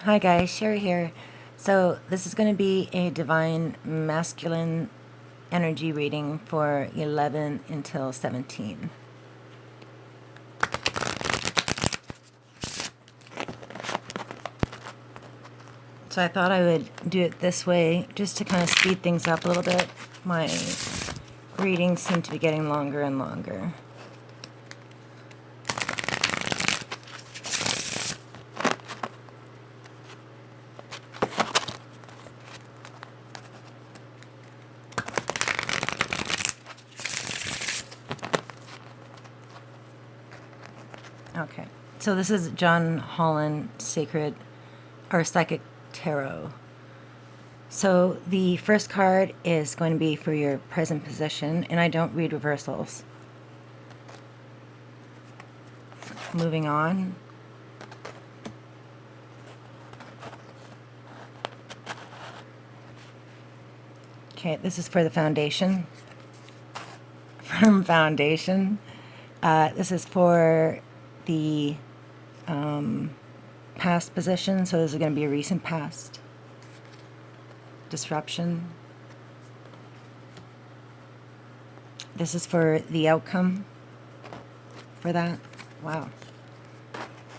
Hi guys, Sherry here. So this is going to be a divine masculine energy reading for 11 until 17. So I thought I would do it this way just to kind of speed things up a little bit. My readings seem to be getting longer and longer. Okay, so this is John Holland Sacred or Psychic Tarot. So the first card is going to be for your present position, and I don't read reversals. Moving on. Okay, this is for the foundation. Firm foundation. This is for the past position, so this is going to be a recent past. Disruption. This is for the outcome for that. Wow.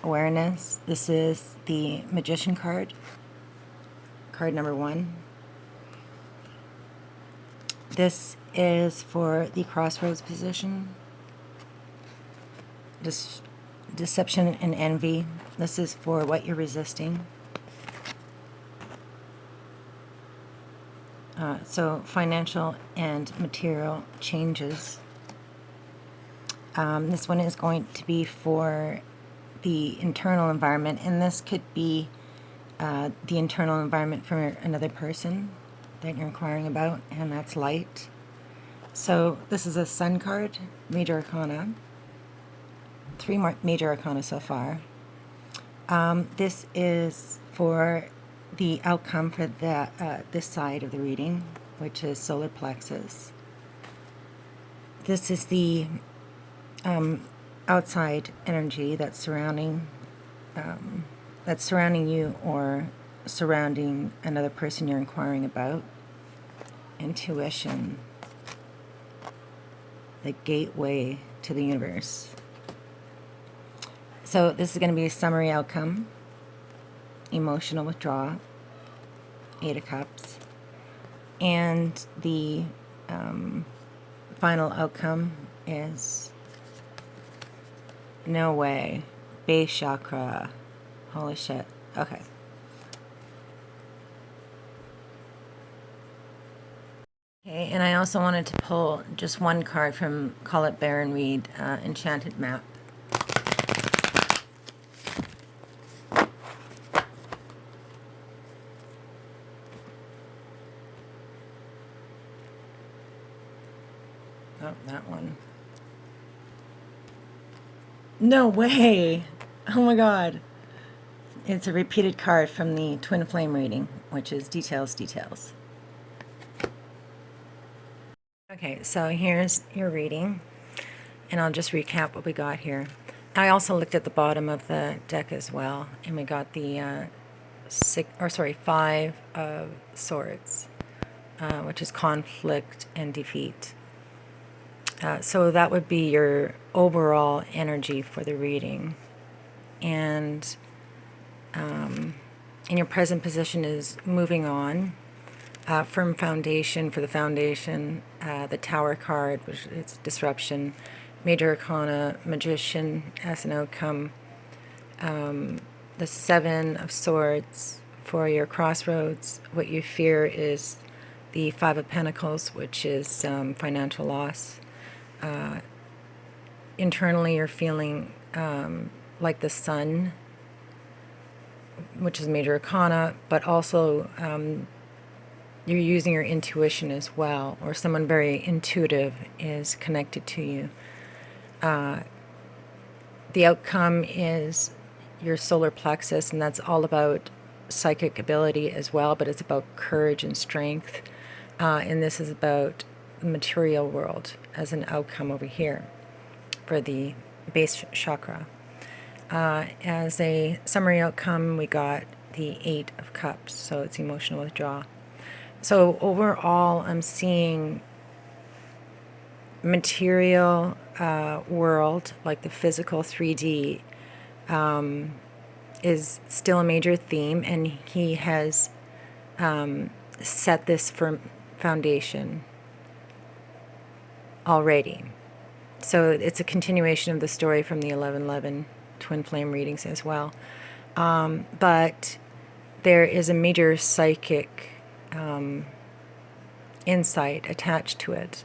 Awareness. This is the Magician card. Card number 1. This is for the crossroads position. Deception and envy. This is for what you're resisting. So financial and material changes. This one is going to be for the internal environment, and this could be the internal environment for another person that you're inquiring about, and that's light. So this is a Sun card, Major Arcana. 3 more Major Arcana so far. This is for the outcome for this side of the reading, which is solar plexus. This is the outside energy that's surrounding you or surrounding another person you're inquiring about. Intuition, the gateway to the universe. So this is going to be a summary outcome. Emotional withdrawal, 8 of Cups, and the final outcome is no way, base chakra. Holy shit. Okay. Okay, and I also wanted to pull just one card from Call It Baron Reed, Enchanted Map. Oh, that one. No way! Oh my god. It's a repeated card from the Twin Flame reading, which is details, details. Okay, so here's your reading, and I'll just recap what we got here. I also looked at the bottom of the deck as well, and we got the 5 of Swords, which is conflict and defeat. So that would be your overall energy for the reading. And in your present position is moving on. Firm foundation for the foundation. The Tower card, which is disruption. Major Arcana, Magician as an outcome. The 7 of Swords for your crossroads. What you fear is the 5 of Pentacles, which is financial loss. Internally, you're feeling like the Sun, which is Major Arcana, but also you're using your intuition as well, or someone very intuitive is connected to you. The outcome is your solar plexus, and that's all about psychic ability as well, but it's about courage and strength. And this is about the material world as an outcome over here for the base chakra. As a summary outcome, we got the Eight of Cups, so it's emotional withdrawal. So overall, I'm seeing material world, like the physical 3D, is still a major theme, and he has set this firm foundation already. So it's a continuation of the story from the 1111 twin flame readings as well. But there is a major psychic insight attached to it.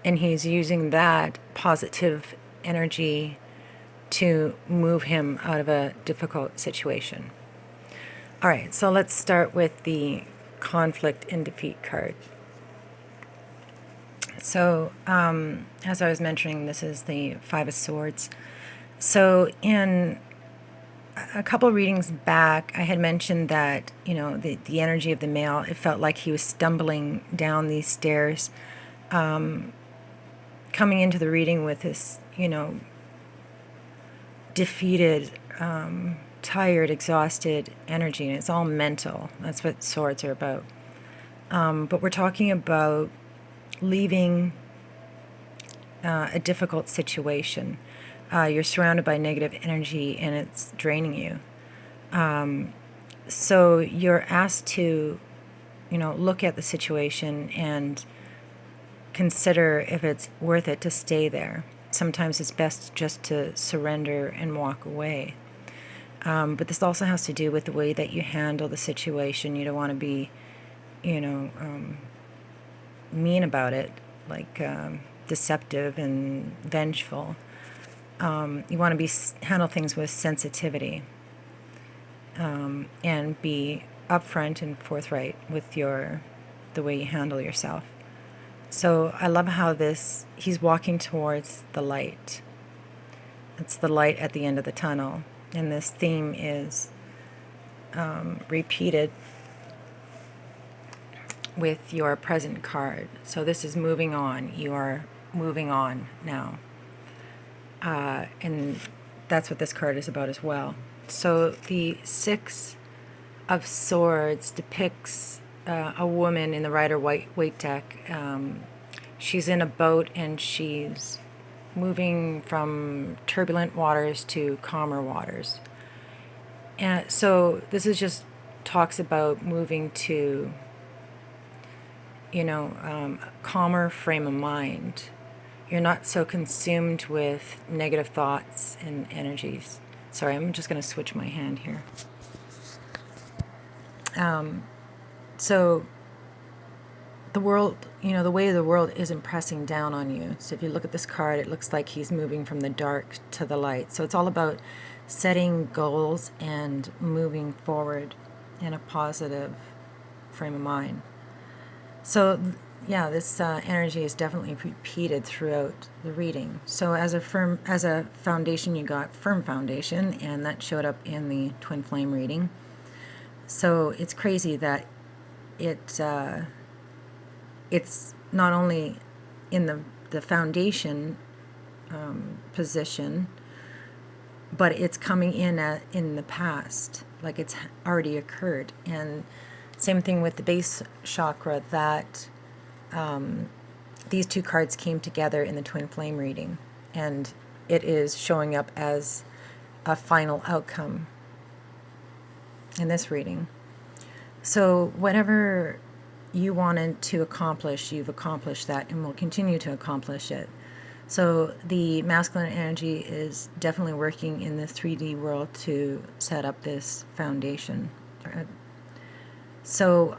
And he's using that positive energy to move him out of a difficult situation. All right, so let's start with the conflict and defeat card. So, as I was mentioning, this is the Five of Swords. So, in a couple readings back, I had mentioned that, the energy of the male, it felt like he was stumbling down these stairs, coming into the reading with this, defeated, tired, exhausted energy, and it's all mental. That's what swords are about. But we're talking about leaving a difficult situation. You're surrounded by negative energy and it's draining you. So you're asked to, look at the situation and consider if it's worth it to stay there. Sometimes it's best just to surrender and walk away. But this also has to do with the way that you handle the situation. You don't want to be, mean about it, like deceptive and vengeful. You want to handle things with sensitivity, and be upfront and forthright with the way you handle yourself. So I love how he's walking towards the light. It's the light at the end of the tunnel, and this theme is repeated with your present card. So this is moving on. You are moving on now. And that's what this card is about as well. So the Six of Swords depicts a woman in the Rider-Waite deck. She's in a boat and she's moving from turbulent waters to calmer waters. And so this is just talks about moving to calmer frame of mind. You're not so consumed with negative thoughts and energies. Sorry, I'm just going to switch my hand here. So the world, the way of the world isn't pressing down on you. So if you look at this card, it looks like he's moving from the dark to the light. So it's all about setting goals and moving forward in a positive frame of mind. So, yeah, this energy is definitely repeated throughout the reading. So as a foundation, you got firm foundation, and that showed up in the twin flame reading. So it's crazy that it's not only in the foundation position, but it's coming in the past, like it's already occurred. And same thing with the base chakra, that these two cards came together in the twin flame reading, and it is showing up as a final outcome in this reading. So whatever you wanted to accomplish, you've accomplished that and will continue to accomplish it. So the masculine energy is definitely working in the 3D world to set up this foundation. So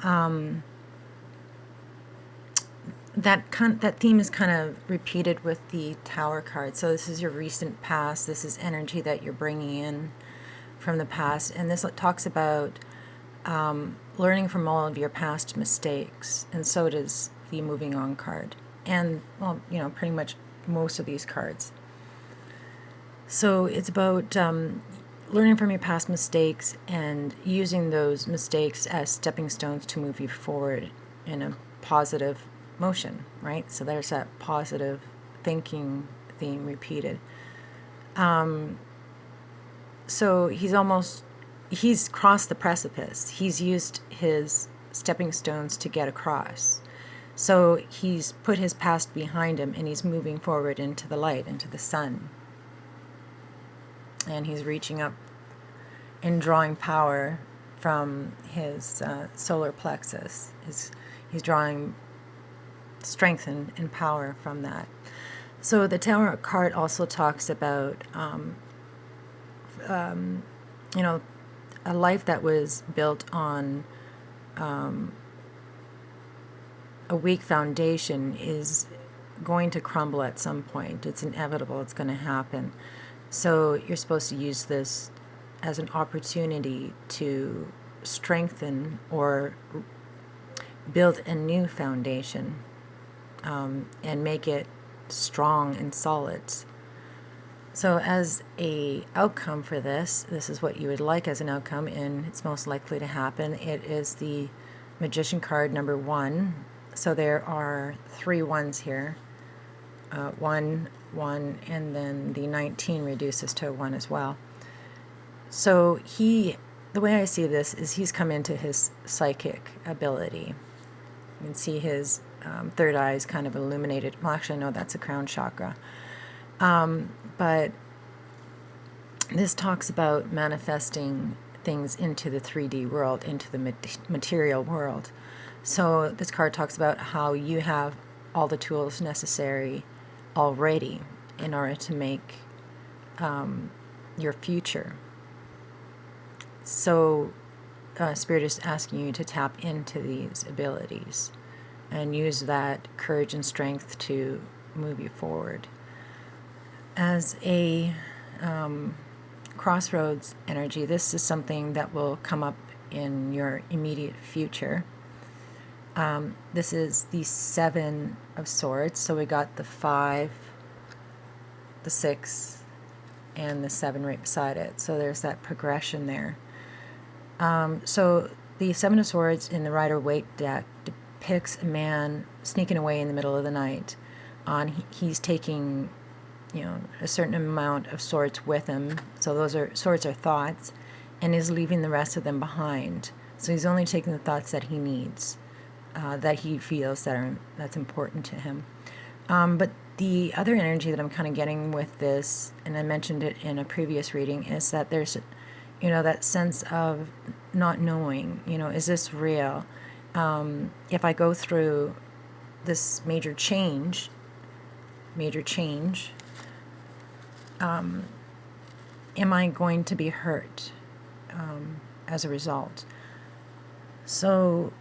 that theme is kind of repeated with the Tower card. So this is your recent past. This is energy that you're bringing in from the past. And this talks about learning from all of your past mistakes. And so does the moving on card. And, well, pretty much most of these cards. So it's about learning from your past mistakes and using those mistakes as stepping stones to move you forward in a positive motion, right? So there's that positive thinking theme repeated. So he's almost he's crossed the precipice. He's used his stepping stones to get across. So he's put his past behind him and he's moving forward into the light, into the sun. And he's reaching up and drawing power from his solar plexus. He's drawing strength and power from that. So the Tower card also talks about, you know, a life that was built on a weak foundation is going to crumble at some point. It's inevitable. It's going to happen. So you're supposed to use this as an opportunity to strengthen or build a new foundation, and make it strong and solid. So as a outcome for this is what you would like as an outcome, and it's most likely to happen. It is the Magician card number 1. So there are 3 ones here. 1, 1, and then the 19 reduces to a 1 as well. So the way I see this is he's come into his psychic ability. You can see his third eye is kind of illuminated. Well, actually, no, that's a crown chakra. But this talks about manifesting things into the 3D world, into the material world. So this card talks about how you have all the tools necessary already in order to make your future. So Spirit is asking you to tap into these abilities and use that courage and strength to move you forward. As a crossroads energy, this is something that will come up in your immediate future. This is the 7 of Swords. So we got the 5, the 6, and the 7 right beside it. So there's that progression there. So the 7 of Swords in the Rider-Waite deck depicts a man sneaking away in the middle of the night. He's taking, a certain amount of swords with him. So those swords are thoughts, and is leaving the rest of them behind. So he's only taking the thoughts that he needs, that he feels that's important to him. But the other energy that I'm kind of getting with this, and I mentioned it in a previous reading, is that there's, that sense of not knowing, is this real? If I go through this major change, am I going to be hurt as a result? So,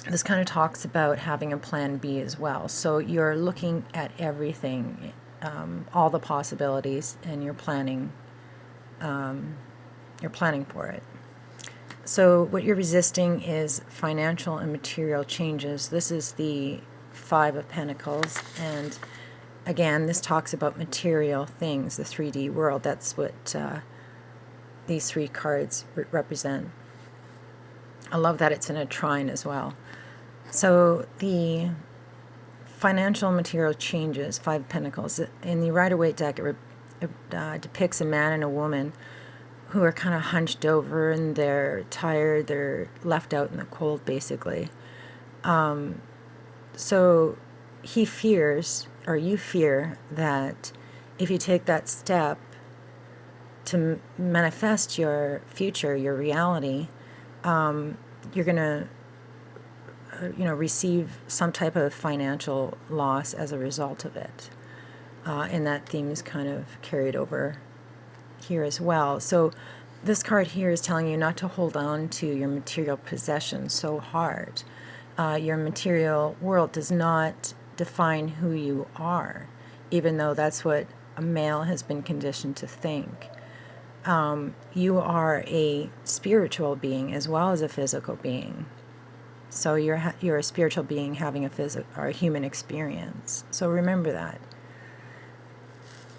this kind of talks about having a plan B as well. So you're looking at everything, all the possibilities, and you're planning for it. So what you're resisting is financial and material changes. This is the 5 of Pentacles, and again, this talks about material things, the 3D world. That's what these 3 cards represent. I love that it's in a trine as well. So the financial and material changes, 5 of Pentacles. In the Rider-Waite deck, it depicts a man and a woman who are kind of hunched over, and they're tired, they're left out in the cold, basically. So he fears, or you fear, that if you take that step to manifest your future, your reality, you're going to receive some type of financial loss as a result of it. And that theme is kind of carried over here as well. So this card here is telling you not to hold on to your material possessions so hard. Your material world does not define who you are, even though that's what a male has been conditioned to think. You are a spiritual being as well as a physical being. So you're a spiritual being having a human experience. So remember that.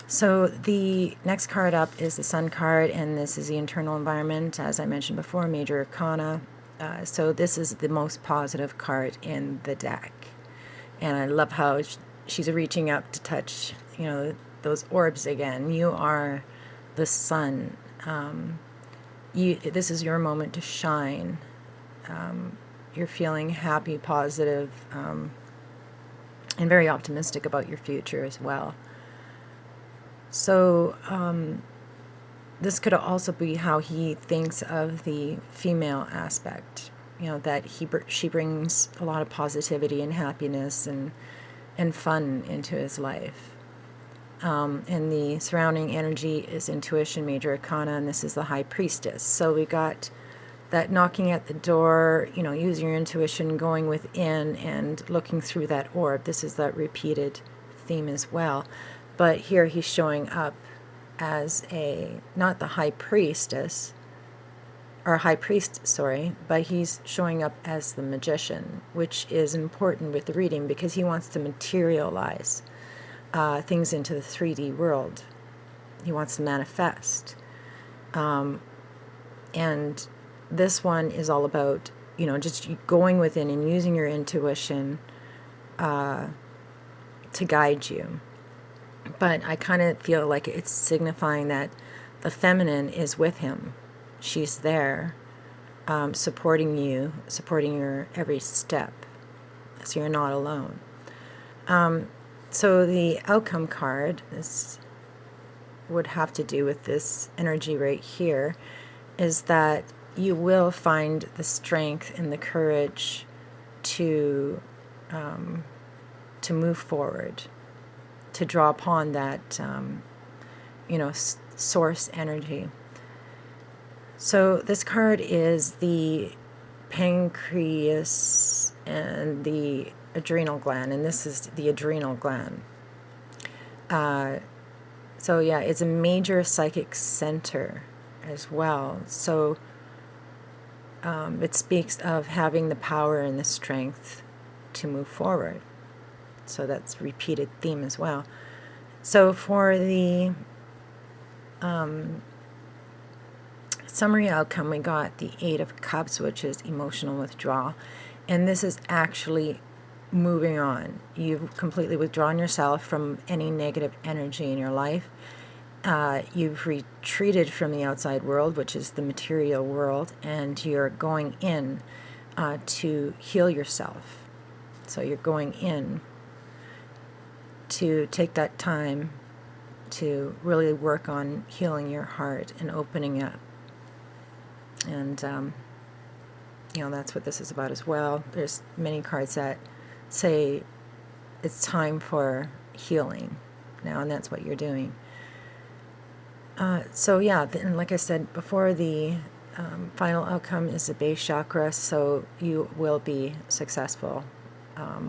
So the next card up is the Sun card, and this is the internal environment, as I mentioned before, major arcana. So this is the most positive card in the deck. And I love how she's reaching up to touch, those orbs again. You are the sun This is your moment to shine. You're feeling happy, positive, and very optimistic about your future as well. So this could also be how he thinks of the female aspect. That she brings a lot of positivity and happiness and fun into his life. And the surrounding energy is intuition, major arcana, and this is the high priestess. So we got that knocking at the door, using your intuition, going within and looking through that orb. This is that repeated theme as well. But here he's showing up as not the high priestess, or high priest, sorry, but he's showing up as the magician, which is important with the reading because he wants to materialize things into the 3D world. He wants to manifest. And this one is all about, just going within and using your intuition to guide you. But I kind of feel like it's signifying that the feminine is with him. She's there, supporting you, supporting your every step. So you're not alone. So the outcome card, this would have to do with this energy right here, is that you will find the strength and the courage to move forward, to draw upon that, source energy. So this card is the pancreas and the adrenal gland, and this is the adrenal gland. So yeah, it's a major psychic center as well. So it speaks of having the power and the strength to move forward. So that's repeated theme as well. So for the summary outcome, we got the 8 of Cups, which is emotional withdrawal. And this is actually moving on. You've completely withdrawn yourself from any negative energy in your life. You've retreated from the outside world, which is the material world, and you're going in to heal yourself. So you're going in to take that time to really work on healing your heart and opening up. And, that's what this is about as well. There's many cards that say it's time for healing now, and that's what you're doing. So yeah, and like I said before, the final outcome is the base chakra, so you will be successful.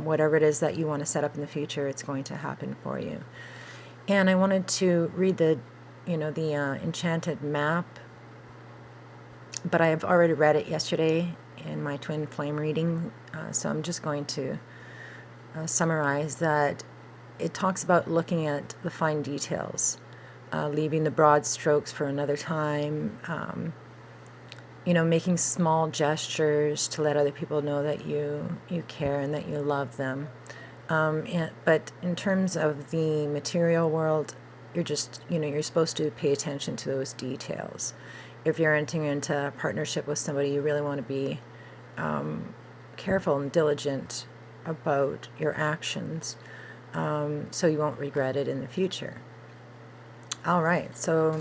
Whatever it is that you want to set up in the future, it's going to happen for you. And I wanted to read the enchanted map, but I have already read it yesterday in my twin flame reading, so I'm just going to summarize that. It talks about looking at the fine details, leaving the broad strokes for another time, making small gestures to let other people know that you care and that you love them. But in terms of the material world, you're just, you're supposed to pay attention to those details. If you're entering into a partnership with somebody, you really want to be careful and diligent about your actions, so you won't regret it in the future. All right, so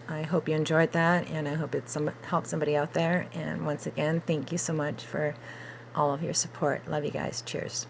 I hope you enjoyed that, and I hope it helped somebody out there. And once again, thank you so much for all of your support. Love you guys. Cheers.